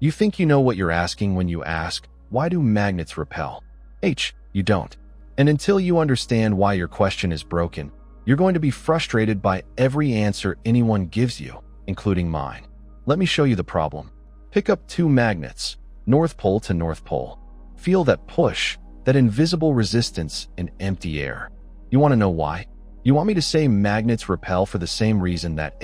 You think you know what you're asking when you ask, why do magnets repel? You don't. And until you understand why your question is broken, you're going to be frustrated by every answer anyone gives you, including mine. Let me show you the problem. Pick up two magnets, North Pole to North Pole. Feel that push, that invisible resistance in empty air. You want to know why? You want me to say magnets repel for the same reason that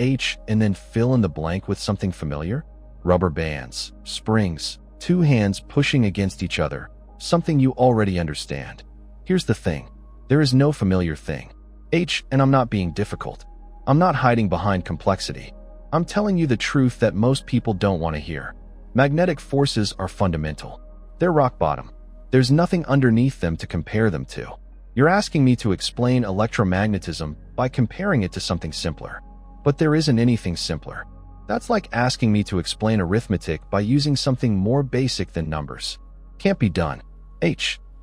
and then fill in the blank with something familiar? Rubber bands, springs, two hands pushing against each other, something you already understand. Here's the thing. There is no familiar thing. And I'm not being difficult. I'm not hiding behind complexity. I'm telling you the truth that most people don't want to hear. Magnetic forces are fundamental. They're rock bottom. There's nothing underneath them to compare them to. You're asking me to explain electromagnetism by comparing it to something simpler. But there isn't anything simpler. That's like asking me to explain arithmetic by using something more basic than numbers. Can't be done.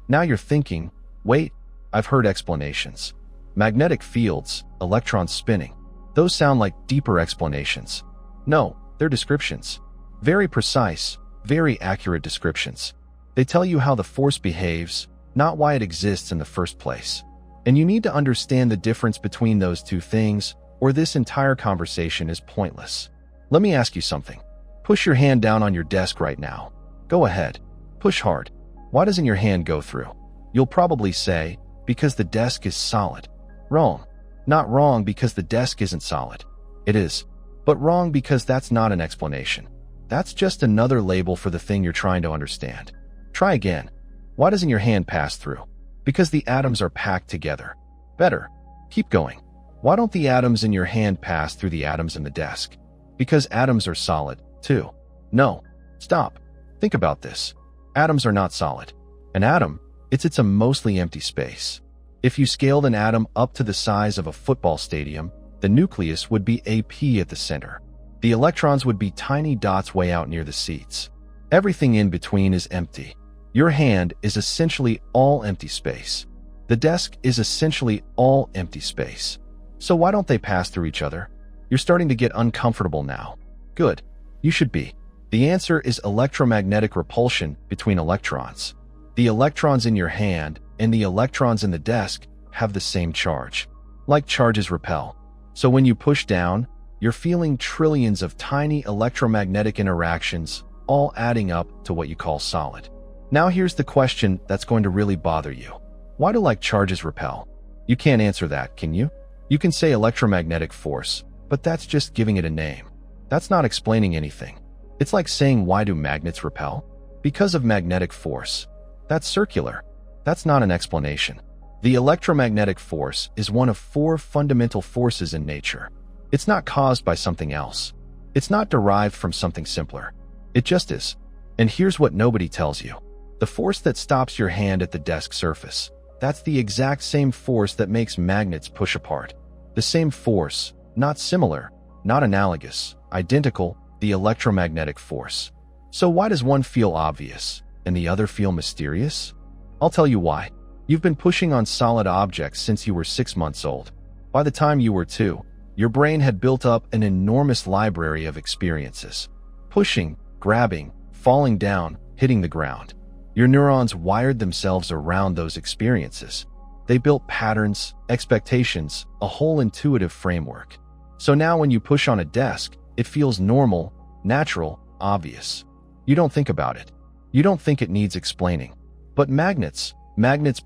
Now you're thinking, wait, I've heard explanations. Magnetic fields, electrons spinning. Those sound like deeper explanations. No, they're descriptions. Very precise, very accurate descriptions. They tell you how the force behaves, not why it exists in the first place. And you need to understand the difference between those two things, or this entire conversation is pointless. Let me ask you something. Push your hand down on your desk right now. Go ahead. Push hard. Why doesn't your hand go through? You'll probably say, because the desk is solid. Wrong. Not wrong because the desk isn't solid. It is. But wrong because that's not an explanation. That's just another label for the thing you're trying to understand. Try again. Why doesn't your hand pass through? Because the atoms are packed together. Better. Keep going. Why don't the atoms in your hand pass through the atoms in the desk? Because atoms are solid, too. No. Stop. Think about this. Atoms are not solid. An atom, it's a mostly empty space. If you scaled an atom up to the size of a football stadium, the nucleus would be a P at the center. The electrons would be tiny dots way out near the seats. Everything in between is empty. Your hand is essentially all empty space. The desk is essentially all empty space. So why don't they pass through each other? You're starting to get uncomfortable now. Good. You should be. The answer is electromagnetic repulsion between electrons. The electrons in your hand and the electrons in the desk have the same charge. Like charges repel. So when you push down, you're feeling trillions of tiny electromagnetic interactions, all adding up to what you call solid. Now here's the question that's going to really bother you. Why do like charges repel? You can't answer that, can you? You can say electromagnetic force, but that's just giving it a name. That's not explaining anything. It's like saying why do magnets repel? Because of magnetic force. That's circular. That's not an explanation. The electromagnetic force is one of four fundamental forces in nature. It's not caused by something else. It's not derived from something simpler. It just is. And here's what nobody tells you. The force that stops your hand at the desk surface, that's the exact same force that makes magnets push apart. The same force, not similar, not analogous, identical, the electromagnetic force. So why does one feel obvious and the other feel mysterious? I'll tell you why. You've been pushing on solid objects since you were 6 months old. By the time you were 2, your brain had built up an enormous library of experiences. Pushing, grabbing, falling down, hitting the ground. Your neurons wired themselves around those experiences. They built patterns, expectations, a whole intuitive framework. So now when you push on a desk, it feels normal, natural, obvious. You don't think about it. You don't think it needs explaining. But magnets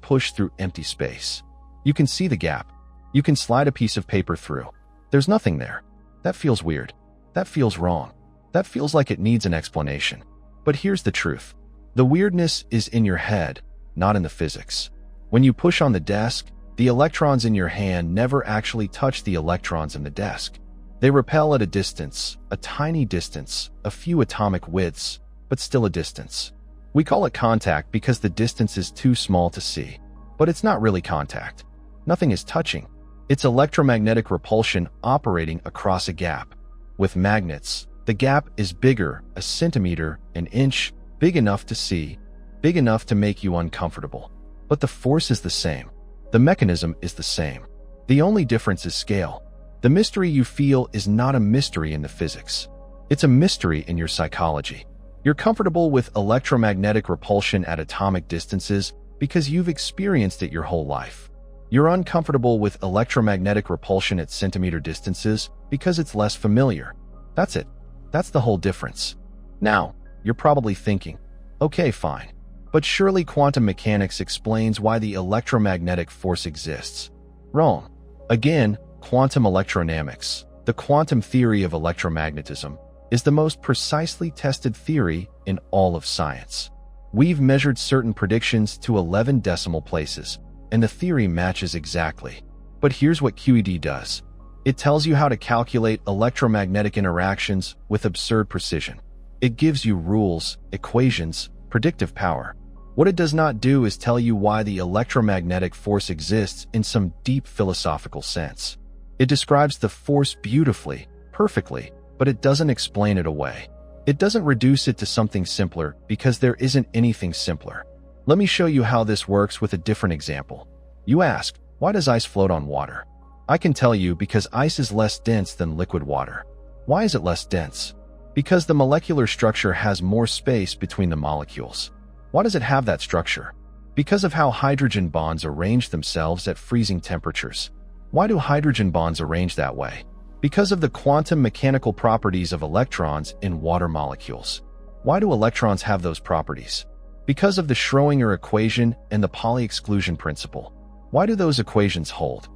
push through empty space. You can see the gap. You can slide a piece of paper through. There's nothing there. That feels weird. That feels wrong. That feels like it needs an explanation. But here's the truth. The weirdness is in your head, not in the physics. When you push on the desk, the electrons in your hand never actually touch the electrons in the desk. They repel at a distance, a tiny distance, a few atomic widths, but still a distance. We call it contact because the distance is too small to see. But it's not really contact. Nothing is touching. It's electromagnetic repulsion operating across a gap. With magnets, the gap is bigger, a centimeter, an inch, big enough to see, big enough to make you uncomfortable. But the force is the same. The mechanism is the same. The only difference is scale. The mystery you feel is not a mystery in the physics. It's a mystery in your psychology. You're comfortable with electromagnetic repulsion at atomic distances because you've experienced it your whole life. You're uncomfortable with electromagnetic repulsion at centimeter distances because it's less familiar. That's it. That's the whole difference. Now, you're probably thinking, okay, fine. But surely quantum mechanics explains why the electromagnetic force exists. Wrong. Again, quantum electrodynamics, the quantum theory of electromagnetism, is the most precisely tested theory in all of science. We've measured certain predictions to 11 decimal places, and the theory matches exactly. But here's what QED does. It tells you how to calculate electromagnetic interactions with absurd precision. It gives you rules, equations, predictive power. What it does not do is tell you why the electromagnetic force exists in some deep philosophical sense. It describes the force beautifully, perfectly, but it doesn't explain it away. It doesn't reduce it to something simpler because there isn't anything simpler. Let me show you how this works with a different example. You ask, why does ice float on water? I can tell you because ice is less dense than liquid water. Why is it less dense? Because the molecular structure has more space between the molecules. Why does it have that structure? Because of how hydrogen bonds arrange themselves at freezing temperatures. Why do hydrogen bonds arrange that way? Because of the quantum mechanical properties of electrons in water molecules. Why do electrons have those properties? Because of the Schrödinger equation and the Pauli exclusion principle. Why do those equations hold?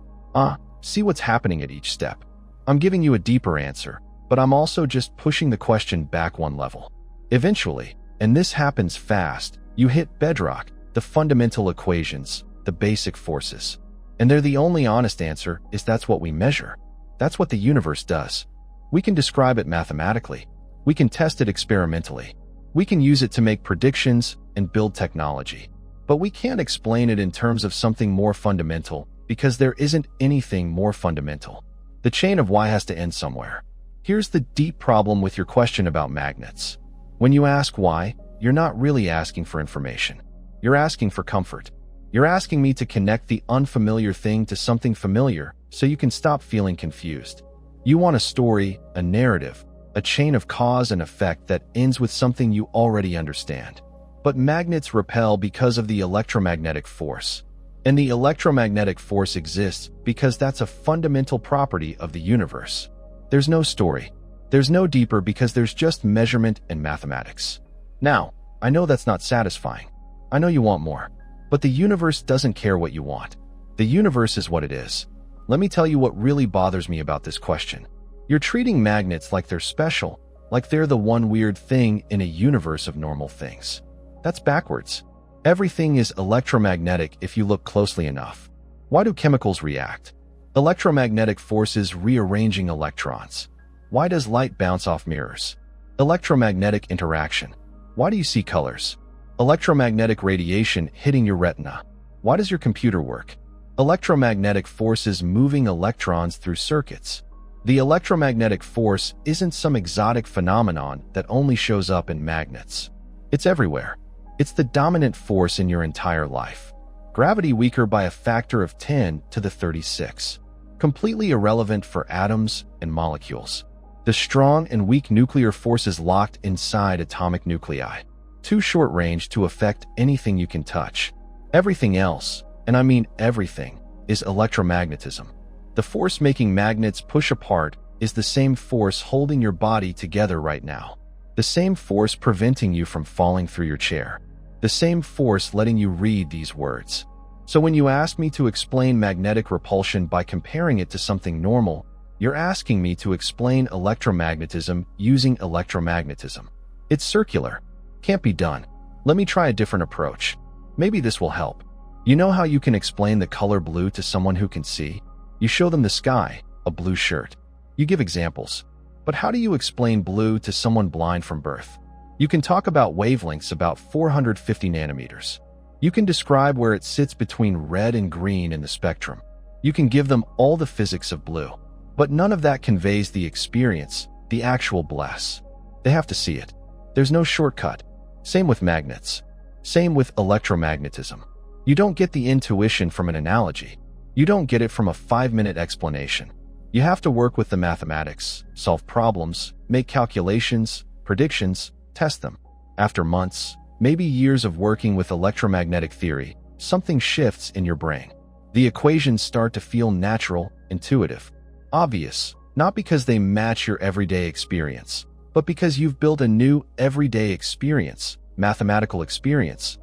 See what's happening at each step. I'm giving you a deeper answer, but I'm also just pushing the question back one level. Eventually, and this happens fast, you hit bedrock, the fundamental equations, the basic forces. And they're the only honest answer is that's what we measure. That's what the universe does. We can describe it mathematically. We can test it experimentally. We can use it to make predictions and build technology. But we can't explain it in terms of something more fundamental because there isn't anything more fundamental. The chain of why has to end somewhere. Here's the deep problem with your question about magnets. When you ask why, you're not really asking for information. You're asking for comfort. You're asking me to connect the unfamiliar thing to something familiar so you can stop feeling confused. You want a story, a narrative, a chain of cause and effect that ends with something you already understand. But magnets repel because of the electromagnetic force. And the electromagnetic force exists because that's a fundamental property of the universe. There's no story. There's no deeper because there's just measurement and mathematics. Now, I know that's not satisfying. I know you want more. But the universe doesn't care what you want. The universe is what it is. Let me tell you what really bothers me about this question. You're treating magnets like they're special, like they're the one weird thing in a universe of normal things. That's backwards. Everything is electromagnetic if you look closely enough. Why do chemicals react? Electromagnetic forces rearranging electrons. Why does light bounce off mirrors? Electromagnetic interaction. Why do you see colors? Electromagnetic radiation hitting your retina. Why does your computer work? Electromagnetic forces moving electrons through circuits. The electromagnetic force isn't some exotic phenomenon that only shows up in magnets. It's everywhere. It's the dominant force in your entire life. Gravity weaker by a factor of 10 to the 36. Completely irrelevant for atoms and molecules. The strong and weak nuclear forces locked inside atomic nuclei. Too short range to affect anything you can touch. Everything else, and I mean everything, is electromagnetism. The force making magnets push apart is the same force holding your body together right now. The same force preventing you from falling through your chair. The same force letting you read these words. So when you ask me to explain magnetic repulsion by comparing it to something normal, you're asking me to explain electromagnetism using electromagnetism. It's circular. Can't be done. Let me try a different approach. Maybe this will help. You know how you can explain the color blue to someone who can see? You show them the sky, a blue shirt. You give examples. But how do you explain blue to someone blind from birth? You can talk about wavelengths about 450 nanometers. You can describe where it sits between red and green in the spectrum. You can give them all the physics of blue. But none of that conveys the experience, the actual bless. They have to see it. There's no shortcut. Same with magnets. Same with electromagnetism. You don't get the intuition from an analogy. You don't get it from a 5-minute explanation. You have to work with the mathematics, solve problems, make calculations, predictions, test them. After months, maybe years of working with electromagnetic theory, something shifts in your brain. The equations start to feel natural, intuitive, obvious, not because they match your everyday experience, but because you've built a new everyday experience, mathematical experience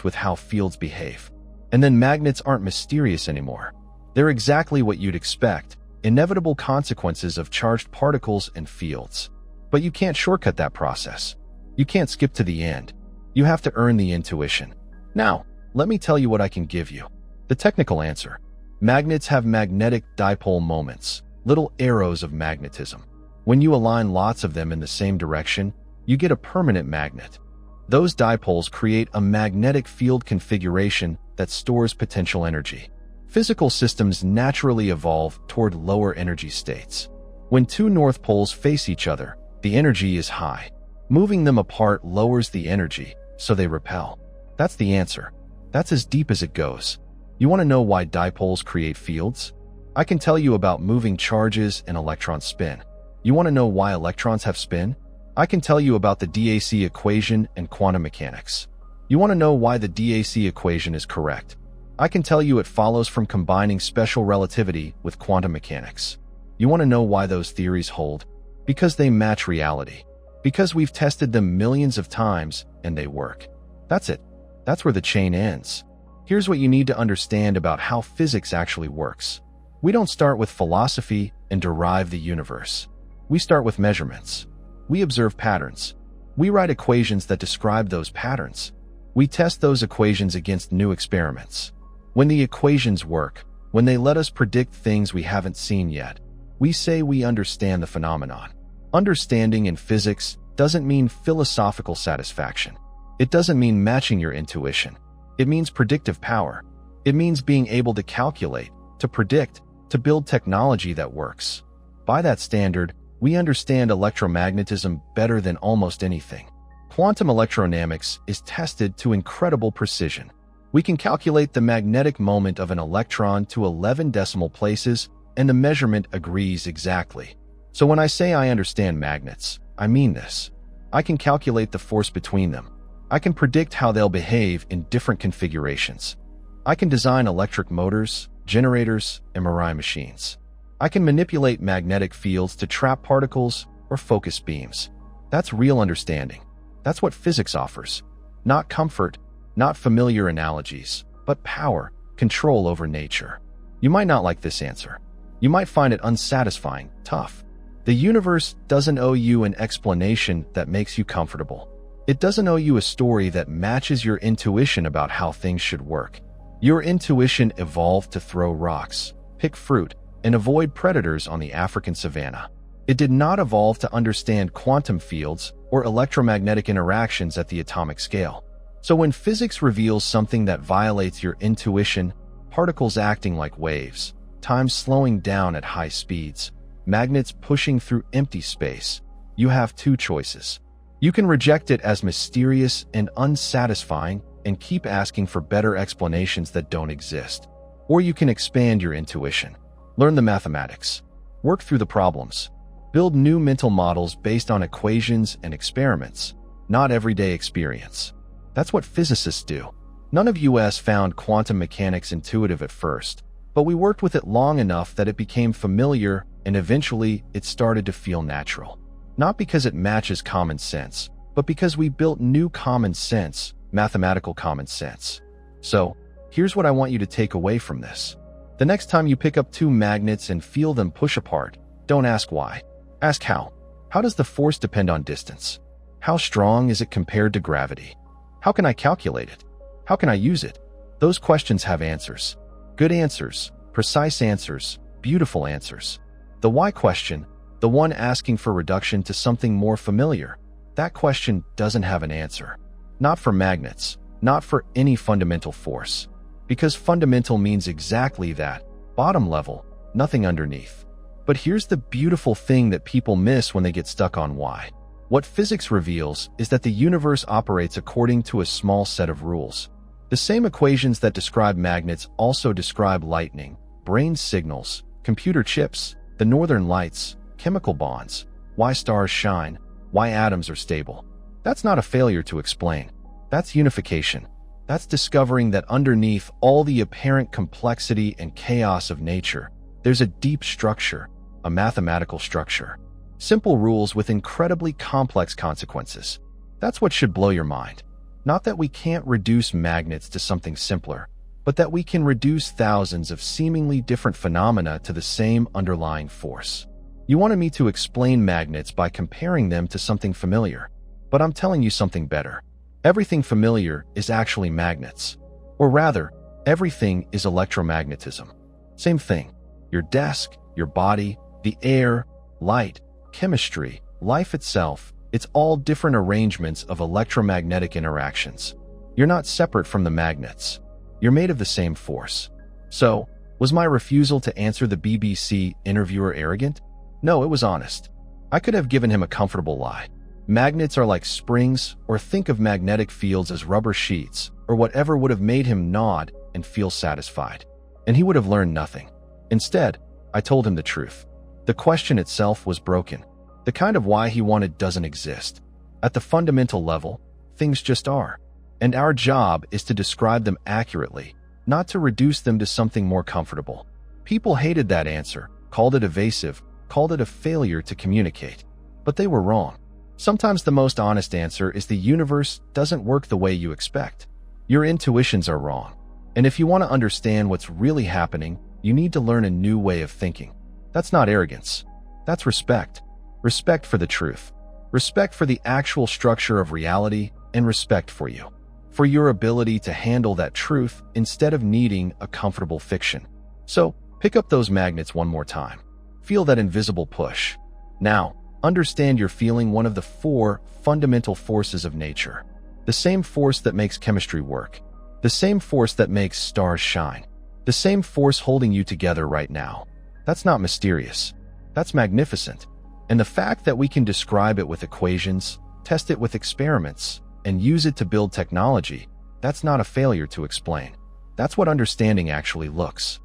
with how fields behave. And then magnets aren't mysterious anymore. They're exactly what you'd expect, inevitable consequences of charged particles and fields. But you can't shortcut that process. You can't skip to the end. You have to earn the intuition. Now, let me tell you what I can give you. The technical answer. Magnets have magnetic dipole moments, little arrows of magnetism. When you align lots of them in the same direction, you get a permanent magnet. Those dipoles create a magnetic field configuration that stores potential energy. Physical systems naturally evolve toward lower energy states. When two north poles face each other, the energy is high. Moving them apart lowers the energy, so they repel. That's the answer. That's as deep as it goes. You want to know why dipoles create fields? I can tell you about moving charges and electron spin. You want to know why electrons have spin? I can tell you about the DAC equation and quantum mechanics. You want to know why the DAC equation is correct? I can tell you it follows from combining special relativity with quantum mechanics. You want to know why those theories hold? Because they match reality. Because we've tested them millions of times and they work. That's it. That's where the chain ends. Here's what you need to understand about how physics actually works. We don't start with philosophy and derive the universe. We start with measurements. We observe patterns. We write equations that describe those patterns. We test those equations against new experiments. When the equations work, when they let us predict things we haven't seen yet, we say we understand the phenomenon. Understanding in physics doesn't mean philosophical satisfaction. It doesn't mean matching your intuition. It means predictive power. It means being able to calculate, to predict, to build technology that works. By that standard, we understand electromagnetism better than almost anything. Quantum electrodynamics is tested to incredible precision. We can calculate the magnetic moment of an electron to 11 decimal places, and the measurement agrees exactly. So when I say I understand magnets, I mean this. I can calculate the force between them. I can predict how they'll behave in different configurations. I can design electric motors, generators, MRI machines. I can manipulate magnetic fields to trap particles or focus beams. That's real understanding. That's what physics offers. Not comfort, not familiar analogies, but power, control over nature. You might not like this answer. You might find it unsatisfying, tough. The universe doesn't owe you an explanation that makes you comfortable. It doesn't owe you a story that matches your intuition about how things should work. Your intuition evolved to throw rocks, pick fruit, and avoid predators on the African savanna. It did not evolve to understand quantum fields or electromagnetic interactions at the atomic scale. So when physics reveals something that violates your intuition, particles acting like waves, time slowing down at high speeds, magnets pushing through empty space, you have two choices. You can reject it as mysterious and unsatisfying and keep asking for better explanations that don't exist. Or you can expand your intuition, learn the mathematics, work through the problems, build new mental models based on equations and experiments, not everyday experience. That's what physicists do. None of us found quantum mechanics intuitive at first, but we worked with it long enough that it became familiar and eventually it started to feel natural. Not because it matches common sense, but because we built new common sense, mathematical common sense. So, here's what I want you to take away from this. The next time you pick up two magnets and feel them push apart, don't ask why. Ask how. How does the force depend on distance? How strong is it compared to gravity? How can I calculate it? How can I use it? Those questions have answers. Good answers, precise answers, beautiful answers. The why question, the one asking for reduction to something more familiar, that question doesn't have an answer. Not for magnets, not for any fundamental force. Because fundamental means exactly that, bottom level, nothing underneath. But here's the beautiful thing that people miss when they get stuck on why. What physics reveals is that the universe operates according to a small set of rules. The same equations that describe magnets also describe lightning, brain signals, computer chips, the northern lights, chemical bonds, why stars shine, why atoms are stable. That's not a failure to explain. That's unification. That's discovering that underneath all the apparent complexity and chaos of nature, there's a deep structure, a mathematical structure. Simple rules with incredibly complex consequences. That's what should blow your mind. Not that we can't reduce magnets to something simpler, but that we can reduce thousands of seemingly different phenomena to the same underlying force. You wanted me to explain magnets by comparing them to something familiar, but I'm telling you something better. Everything familiar is actually magnets. Or rather, everything is electromagnetism. Same thing. Your desk, your body, the air, light, chemistry, life itself, it's all different arrangements of electromagnetic interactions. You're not separate from the magnets. You're made of the same force. So, was my refusal to answer the BBC interviewer arrogant? No, it was honest. I could have given him a comfortable lie. Magnets are like springs, or think of magnetic fields as rubber sheets, or whatever would have made him nod and feel satisfied. And he would have learned nothing. Instead, I told him the truth. The question itself was broken. The kind of why he wanted doesn't exist. At the fundamental level, things just are. And our job is to describe them accurately, not to reduce them to something more comfortable. People hated that answer, called it evasive, called it a failure to communicate. But they were wrong. Sometimes the most honest answer is the universe doesn't work the way you expect. Your intuitions are wrong. And if you want to understand what's really happening, you need to learn a new way of thinking. That's not arrogance. That's respect. Respect for the truth. Respect for the actual structure of reality, and respect for you. For your ability to handle that truth instead of needing a comfortable fiction. So, pick up those magnets one more time. Feel that invisible push. Now, understand you're feeling one of the 4 fundamental forces of nature. The same force that makes chemistry work. The same force that makes stars shine. The same force holding you together right now. That's not mysterious. That's magnificent. And the fact that we can describe it with equations, test it with experiments, and use it to build technology, that's not a failure to explain. That's what understanding actually looks